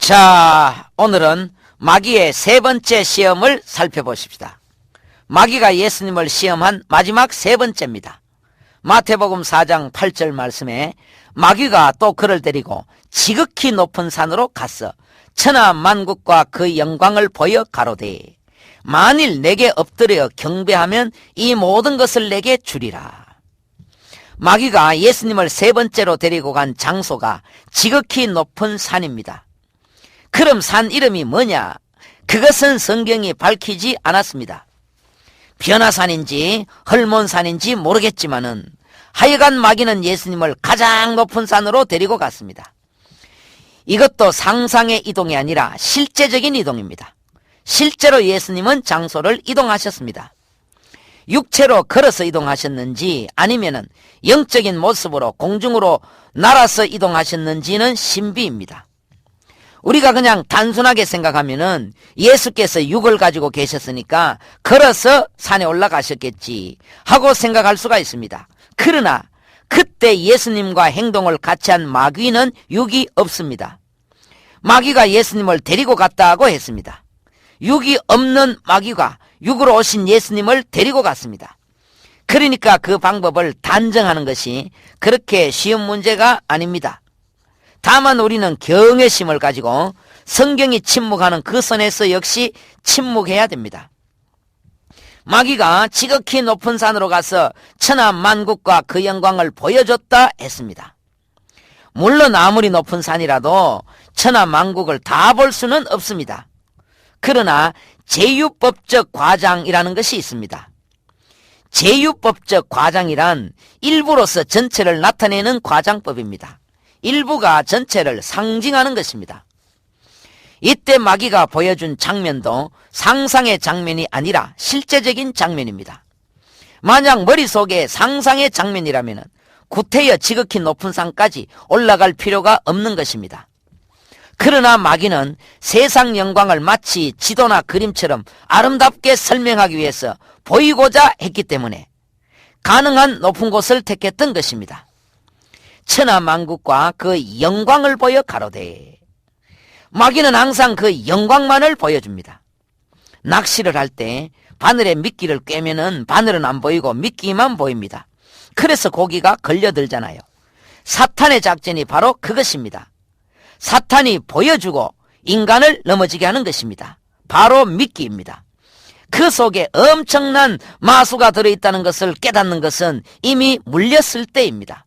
자, 오늘은 마귀의 세 번째 시험을 살펴보십시다. 마귀가 예수님을 시험한 마지막 세 번째입니다. 마태복음 4장 8절 말씀에 마귀가 또 그를 데리고 지극히 높은 산으로 갔어 천하 만국과 그 영광을 보여 가로되 만일 내게 엎드려 경배하면 이 모든 것을 내게 주리라. 마귀가 예수님을 세 번째로 데리고 간 장소가 지극히 높은 산입니다. 그럼 산 이름이 뭐냐? 그것은 성경이 밝히지 않았습니다. 변화산인지 헐몬산인지 모르겠지만은 하여간 마귀는 예수님을 가장 높은 산으로 데리고 갔습니다. 이것도 상상의 이동이 아니라 실제적인 이동입니다. 실제로 예수님은 장소를 이동하셨습니다. 육체로 걸어서 이동하셨는지 아니면은 영적인 모습으로 공중으로 날아서 이동하셨는지는 신비입니다. 우리가 그냥 단순하게 생각하면은 예수께서 육을 가지고 계셨으니까 걸어서 산에 올라가셨겠지 하고 생각할 수가 있습니다. 그러나 그때 예수님과 행동을 같이 한 마귀는 육이 없습니다. 마귀가 예수님을 데리고 갔다고 했습니다. 육이 없는 마귀가 육으로 오신 예수님을 데리고 갔습니다. 그러니까 그 방법을 단정하는 것이 그렇게 쉬운 문제가 아닙니다. 다만 우리는 경외심을 가지고 성경이 침묵하는 그 선에서 역시 침묵해야 됩니다. 마귀가 지극히 높은 산으로 가서 천하 만국과 그 영광을 보여줬다 했습니다. 물론 아무리 높은 산이라도 천하 만국을 다 볼 수는 없습니다. 그러나 제유법적 과장이라는 것이 있습니다. 제유법적 과장이란 일부로서 전체를 나타내는 과장법입니다. 일부가 전체를 상징하는 것입니다. 이때 마귀가 보여준 장면도 상상의 장면이 아니라 실제적인 장면입니다. 만약 머릿속에 상상의 장면이라면 구태여 지극히 높은 산까지 올라갈 필요가 없는 것입니다. 그러나 마귀는 세상 영광을 마치 지도나 그림처럼 아름답게 설명하기 위해서 보이고자 했기 때문에 가능한 높은 곳을 택했던 것입니다. 천하 만국과 그 영광을 보여 가로되 마귀는 항상 그 영광만을 보여줍니다. 낚시를 할 때 바늘에 미끼를 꿰면은 바늘은 안 보이고 미끼만 보입니다. 그래서 고기가 걸려들잖아요. 사탄의 작전이 바로 그것입니다. 사탄이 보여주고 인간을 넘어지게 하는 것입니다. 바로 미끼입니다. 그 속에 엄청난 마수가 들어있다는 것을 깨닫는 것은 이미 물렸을 때입니다.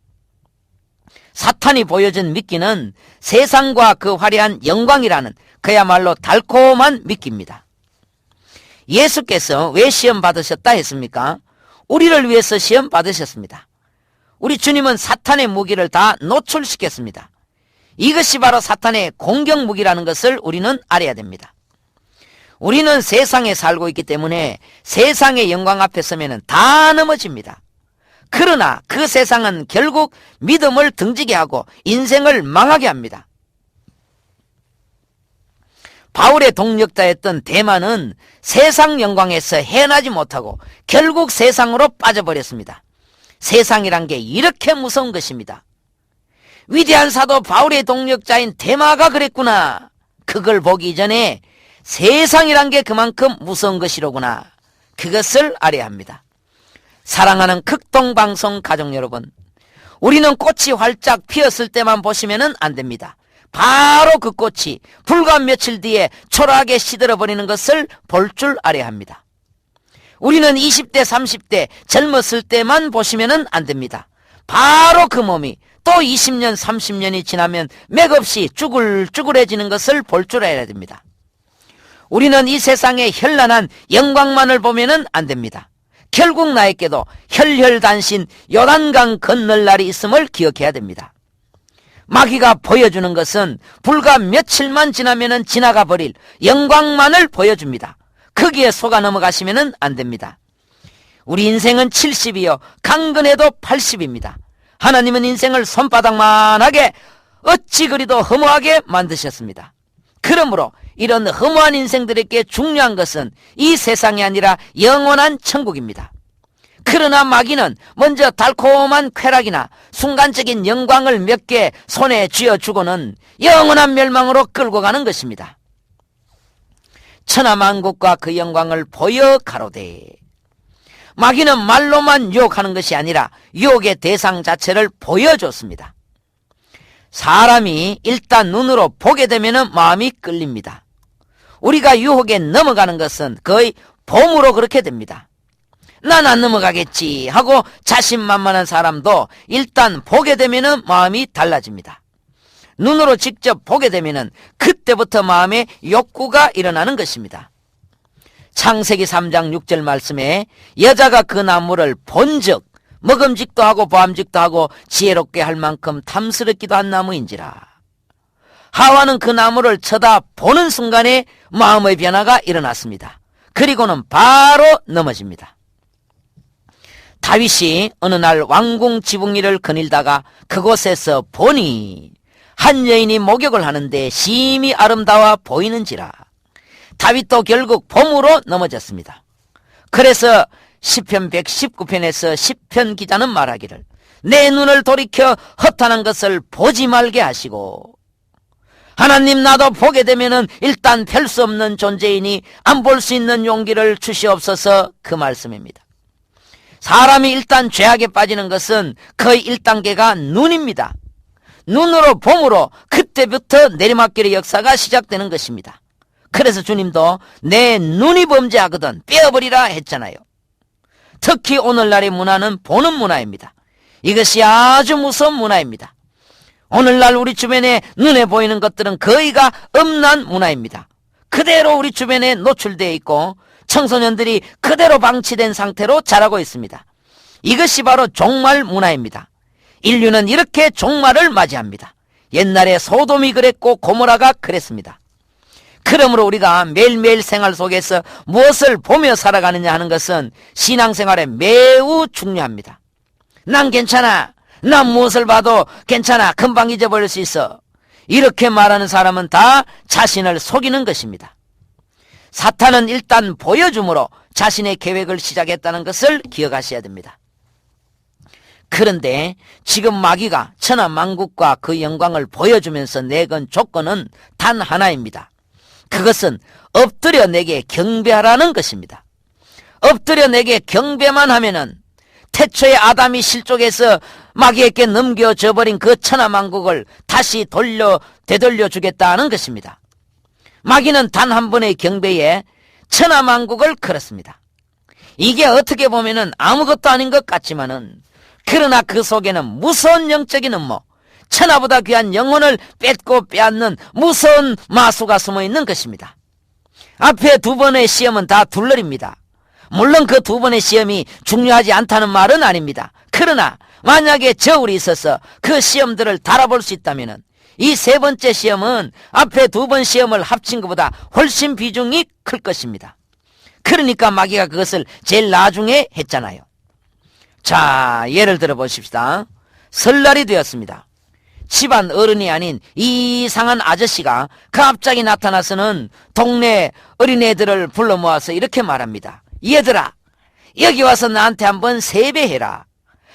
사탄이 보여준 미끼는 세상과 그 화려한 영광이라는 그야말로 달콤한 미끼입니다. 예수께서 왜 시험 받으셨다 했습니까? 우리를 위해서 시험 받으셨습니다. 우리 주님은 사탄의 무기를 다 노출시켰습니다. 이것이 바로 사탄의 공격 무기라는 것을 우리는 알아야 됩니다. 우리는 세상에 살고 있기 때문에 세상의 영광 앞에 서면은 다 넘어집니다. 그러나 그 세상은 결국 믿음을 등지게 하고 인생을 망하게 합니다. 바울의 동력자였던 데마는 세상 영광에서 헤어나지 못하고 결국 세상으로 빠져버렸습니다. 세상이란 게 이렇게 무서운 것입니다. 위대한 사도 바울의 동력자인 데마가 그랬구나. 그걸 보기 전에 세상이란 게 그만큼 무서운 것이로구나. 그것을 알아야 합니다. 사랑하는 극동방송 가족 여러분, 우리는 꽃이 활짝 피었을 때만 보시면 안 됩니다. 바로 그 꽃이 불과 며칠 뒤에 초라하게 시들어버리는 것을 볼 줄 알아야 합니다. 우리는 20대 30대 젊었을 때만 보시면 안 됩니다. 바로 그 몸이 또 20년 30년이 지나면 맥없이 쭈글쭈글해지는 것을 볼 줄 알아야 됩니다. 우리는 이 세상의 현란한 영광만을 보면 안 됩니다. 결국 나에게도 혈혈단신 요단강 건널 날이 있음을 기억해야 됩니다. 마귀가 보여주는 것은 불과 며칠만 지나면 지나가 버릴 영광만을 보여줍니다. 거기에 속아 넘어가시면 안 됩니다. 우리 인생은 70이요 강건해도 80입니다. 하나님은 인생을 손바닥만하게 어찌 그리도 허무하게 만드셨습니다. 그러므로 이런 허무한 인생들에게 중요한 것은 이 세상이 아니라 영원한 천국입니다. 그러나 마귀는 먼저 달콤한 쾌락이나 순간적인 영광을 몇 개 손에 쥐어주고는 영원한 멸망으로 끌고 가는 것입니다. 천하만국과 그 영광을 보여 가로되, 마귀는 말로만 유혹하는 것이 아니라 유혹의 대상 자체를 보여줬습니다. 사람이 일단 눈으로 보게 되면 마음이 끌립니다. 우리가 유혹에 넘어가는 것은 거의 봄으로 그렇게 됩니다. 난 안 넘어가겠지 하고 자신만만한 사람도 일단 보게 되면 마음이 달라집니다. 눈으로 직접 보게 되면 그때부터 마음에 욕구가 일어나는 것입니다. 창세기 3장 6절 말씀에 여자가 그 나무를 본즉 먹음직도 하고 보암직도 하고 지혜롭게 할 만큼 탐스럽기도 한 나무인지라. 하와는 그 나무를 쳐다보는 순간에 마음의 변화가 일어났습니다. 그리고는 바로 넘어집니다. 다윗이 어느 날 왕궁 지붕 위를 거닐다가 그곳에서 보니 한 여인이 목욕을 하는데 심히 아름다워 보이는지라. 다윗도 결국 봄으로 넘어졌습니다. 그래서 시편 119편에서 시편 기자는 말하기를, 내 눈을 돌이켜 허탄한 것을 보지 말게 하시고, 하나님 나도 보게 되면은 일단 별 수 없는 존재이니 안 볼 수 있는 용기를 주시옵소서, 그 말씀입니다. 사람이 일단 죄악에 빠지는 것은 거의 1단계가 눈입니다. 눈으로 봄으로 그때부터 내리막길의 역사가 시작되는 것입니다. 그래서 주님도 내 눈이 범죄하거든 빼어버리라 했잖아요. 특히 오늘날의 문화는 보는 문화입니다. 이것이 아주 무서운 문화입니다. 오늘날 우리 주변에 눈에 보이는 것들은 거의가 음란 문화입니다. 그대로 우리 주변에 노출되어 있고 청소년들이 그대로 방치된 상태로 자라고 있습니다. 이것이 바로 종말 문화입니다. 인류는 이렇게 종말을 맞이합니다. 옛날에 소돔이 그랬고 고모라가 그랬습니다. 그러므로 우리가 매일매일 생활 속에서 무엇을 보며 살아가느냐 하는 것은 신앙생활에 매우 중요합니다. 난 괜찮아, 난 무엇을 봐도 괜찮아, 금방 잊어버릴 수 있어, 이렇게 말하는 사람은 다 자신을 속이는 것입니다. 사탄은 일단 보여줌으로 자신의 계획을 시작했다는 것을 기억하셔야 됩니다. 그런데 지금 마귀가 천하만국과 그 영광을 보여주면서 내건 조건은 단 하나입니다. 그것은 엎드려 내게 경배하라는 것입니다. 엎드려 내게 경배만 하면은 태초에 아담이 실족해서 마귀에게 넘겨져 버린 그 천하만국을 다시 되돌려 주겠다는 것입니다. 마귀는 단 한 번의 경배에 천하만국을 걸었습니다. 이게 어떻게 보면은 아무것도 아닌 것 같지만은, 그러나 그 속에는 무서운 영적인 음모, 천하보다 귀한 영혼을 뺏고 빼앗는 무서운 마수가 숨어 있는 것입니다. 앞에 2번의 시험은 다 둘러립니다. 물론 그 2번의 시험이 중요하지 않다는 말은 아닙니다. 그러나 만약에 저울이 있어서 그 시험들을 달아볼 수 있다면 이 3번째 시험은 앞에 2번 시험을 합친 것보다 훨씬 비중이 클 것입니다. 그러니까 마귀가 그것을 제일 나중에 했잖아요. 자, 예를 들어 보십시다. 설날이 되었습니다. 집안 어른이 아닌 이상한 아저씨가 갑자기 나타나서는 동네 어린애들을 불러 모아서 이렇게 말합니다. 얘들아, 여기 와서 나한테 한번 세배해라.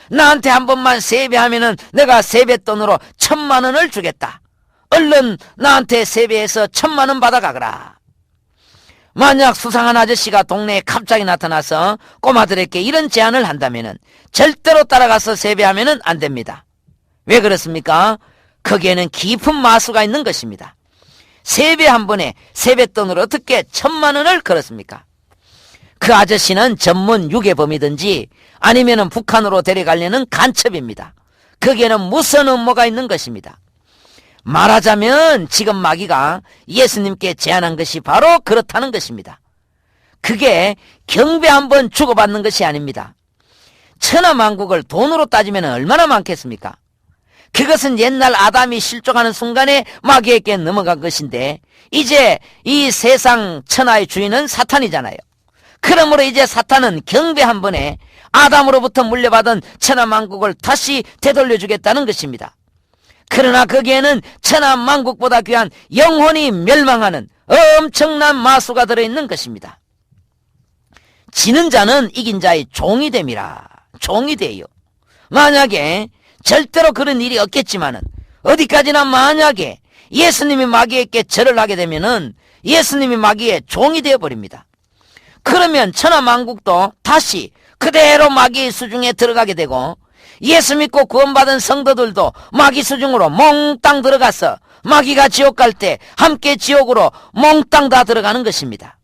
나한테 한 번만 세배하면은 내가 세뱃돈으로 1,000만 원을 주겠다. 얼른 나한테 세배해서 1,000만 원 받아가거라. 만약 수상한 아저씨가 동네에 갑자기 나타나서 꼬마들에게 이런 제안을 한다면은 절대로 따라가서 세배하면은 안 됩니다. 왜 그렇습니까? 거기에는 깊은 마수가 있는 것입니다. 세배 한 번에 세뱃돈으로 어떻게 1,000만 원을 걸었습니까? 그 아저씨는 전문 유괴범이든지 아니면은 북한으로 데려가려는 간첩입니다. 거기에는 무슨 음모가 있는 것입니다. 말하자면 지금 마귀가 예수님께 제안한 것이 바로 그렇다는 것입니다. 그게 경배 한번 주고받는 것이 아닙니다. 천하만국을 돈으로 따지면 얼마나 많겠습니까? 그것은 옛날 아담이 실족하는 순간에 마귀에게 넘어간 것인데, 이제 이 세상 천하의 주인은 사탄이잖아요. 그러므로 이제 사탄은 경배 한 번에 아담으로부터 물려받은 천하만국을 다시 되돌려주겠다는 것입니다. 그러나 거기에는 천하만국보다 귀한 영혼이 멸망하는 엄청난 마수가 들어있는 것입니다. 지는 자는 이긴 자의 종이 됨이라. 종이 돼요. 만약에 절대로 그런 일이 없겠지만은 어디까지나 만약에 예수님이 마귀에게 절을 하게 되면은 예수님이 마귀의 종이 되어버립니다. 그러면 천하만국도 다시 그대로 마귀의 수중에 들어가게 되고 예수 믿고 구원받은 성도들도 마귀 수중으로 몽땅 들어가서 마귀가 지옥 갈 때 함께 지옥으로 몽땅 다 들어가는 것입니다.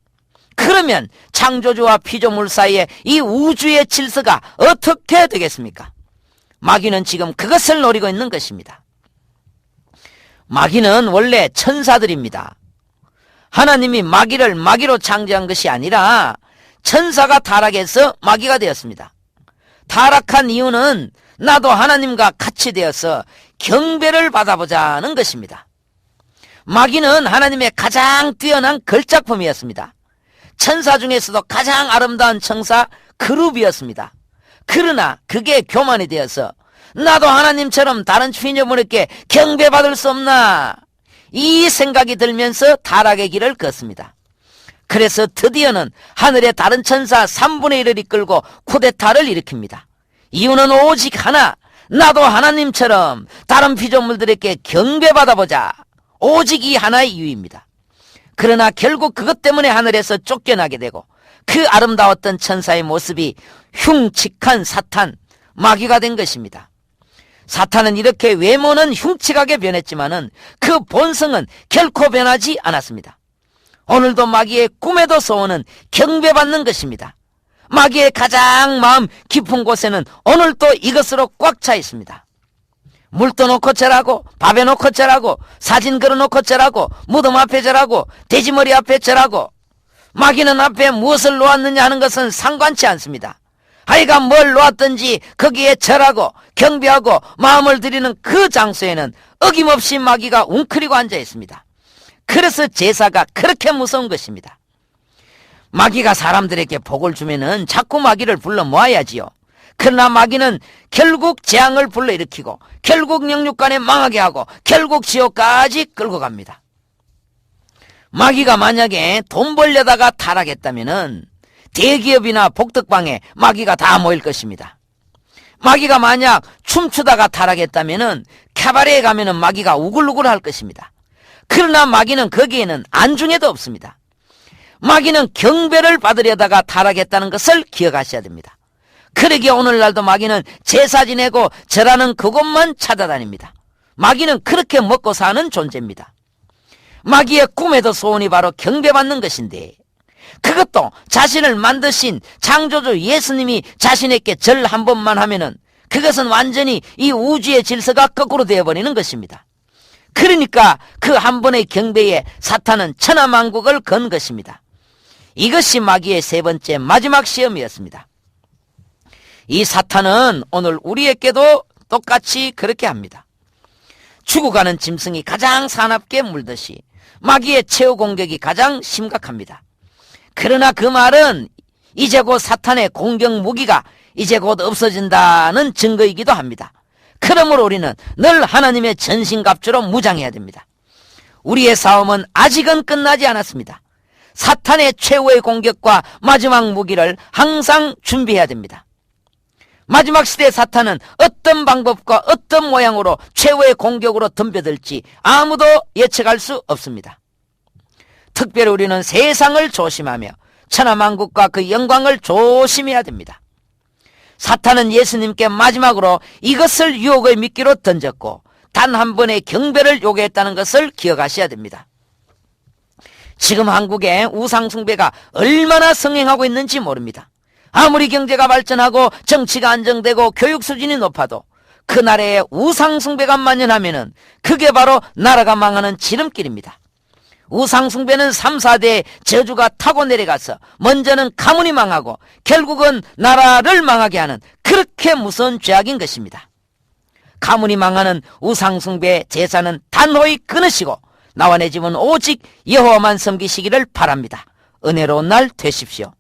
그러면 창조주와 피조물 사이에 이 우주의 질서가 어떻게 되겠습니까? 마귀는 지금 그것을 노리고 있는 것입니다. 마귀는 원래 천사들입니다. 하나님이 마귀를 마귀로 창조한 것이 아니라 천사가 타락해서 마귀가 되었습니다. 타락한 이유는 나도 하나님과 같이 되어서 경배를 받아보자는 것입니다. 마귀는 하나님의 가장 뛰어난 걸작품이었습니다. 천사 중에서도 가장 아름다운 천사 그룹이었습니다. 그러나 그게 교만이 되어서 나도 하나님처럼 다른 피조물에게 경배받을 수 없나, 이 생각이 들면서 타락의 길을 걷습니다. 그래서 드디어는 하늘의 다른 천사 3분의 1을 이끌고 쿠데타를 일으킵니다. 이유는 오직 하나, 나도 하나님처럼 다른 피조물들에게 경배받아보자. 오직 이 하나의 이유입니다. 그러나 결국 그것 때문에 하늘에서 쫓겨나게 되고 그 아름다웠던 천사의 모습이 흉측한 사탄, 마귀가 된 것입니다. 사탄은 이렇게 외모는 흉측하게 변했지만은 그 본성은 결코 변하지 않았습니다. 오늘도 마귀의 꿈에도 소원은 경배받는 것입니다. 마귀의 가장 마음 깊은 곳에는 오늘도 이것으로 꽉 차 있습니다. 물도 놓고 절하고 밥에 놓고 절하고 사진 걸어놓고 절하고 무덤 앞에 절하고 돼지머리 앞에 절하고 마귀는 앞에 무엇을 놓았느냐 하는 것은 상관치 않습니다. 하여간 뭘 놓았든지 거기에 절하고 경배하고 마음을 드리는 그 장소에는 어김없이 마귀가 웅크리고 앉아 있습니다. 그래서 제사가 그렇게 무서운 것입니다. 마귀가 사람들에게 복을 주면은 자꾸 마귀를 불러 모아야지요. 그러나 마귀는 결국 재앙을 불러일으키고 결국 영육간에 망하게 하고 결국 지옥까지 끌고 갑니다. 마귀가 만약에 돈 벌려다가 타락했다면은 대기업이나 복덕방에 마귀가 다 모일 것입니다. 마귀가 만약 춤추다가 타락했다면은 캐바레에 가면은 마귀가 우글우글 할 것입니다. 그러나 마귀는 거기에는 안중에도 없습니다. 마귀는 경배를 받으려다가 타락했다는 것을 기억하셔야 됩니다. 그러기에 오늘날도 마귀는 제사 지내고 절하는 그곳만 찾아다닙니다. 마귀는 그렇게 먹고 사는 존재입니다. 마귀의 꿈에도 소원이 바로 경배받는 것인데, 그것도 자신을 만드신 창조주 예수님이 자신에게 절 한 번만 하면은 그것은 완전히 이 우주의 질서가 거꾸로 되어버리는 것입니다. 그러니까 그 한 번의 경배에 사탄은 천하만국을 건 것입니다. 이것이 마귀의 세 번째 마지막 시험이었습니다. 이 사탄은 오늘 우리에게도 똑같이 그렇게 합니다. 죽어가는 짐승이 가장 사납게 물듯이 마귀의 최후 공격이 가장 심각합니다. 그러나 그 말은 이제 곧 사탄의 공격 무기가 이제 곧 없어진다는 증거이기도 합니다. 그러므로 우리는 늘 하나님의 전신갑주로 무장해야 됩니다. 우리의 싸움은 아직은 끝나지 않았습니다. 사탄의 최후의 공격과 마지막 무기를 항상 준비해야 됩니다. 마지막 시대의 사탄은 어떤 방법과 어떤 모양으로 최후의 공격으로 덤벼들지 아무도 예측할 수 없습니다. 특별히 우리는 세상을 조심하며 천하만국과 그 영광을 조심해야 됩니다. 사탄은 예수님께 마지막으로 이것을 유혹의 미끼로 던졌고 단 한 번의 경배를 요구했다는 것을 기억하셔야 됩니다. 지금 한국의 우상숭배가 얼마나 성행하고 있는지 모릅니다. 아무리 경제가 발전하고 정치가 안정되고 교육 수준이 높아도 그 나라에 우상숭배가 만연하면은 그게 바로 나라가 망하는 지름길입니다. 우상숭배는 3, 4대의 저주가 타고 내려가서 먼저는 가문이 망하고 결국은 나라를 망하게 하는 그렇게 무서운 죄악인 것입니다. 가문이 망하는 우상숭배 제사는 단호히 끊으시고 나와 내 집은 오직 여호와만 섬기시기를 바랍니다. 은혜로운 날 되십시오.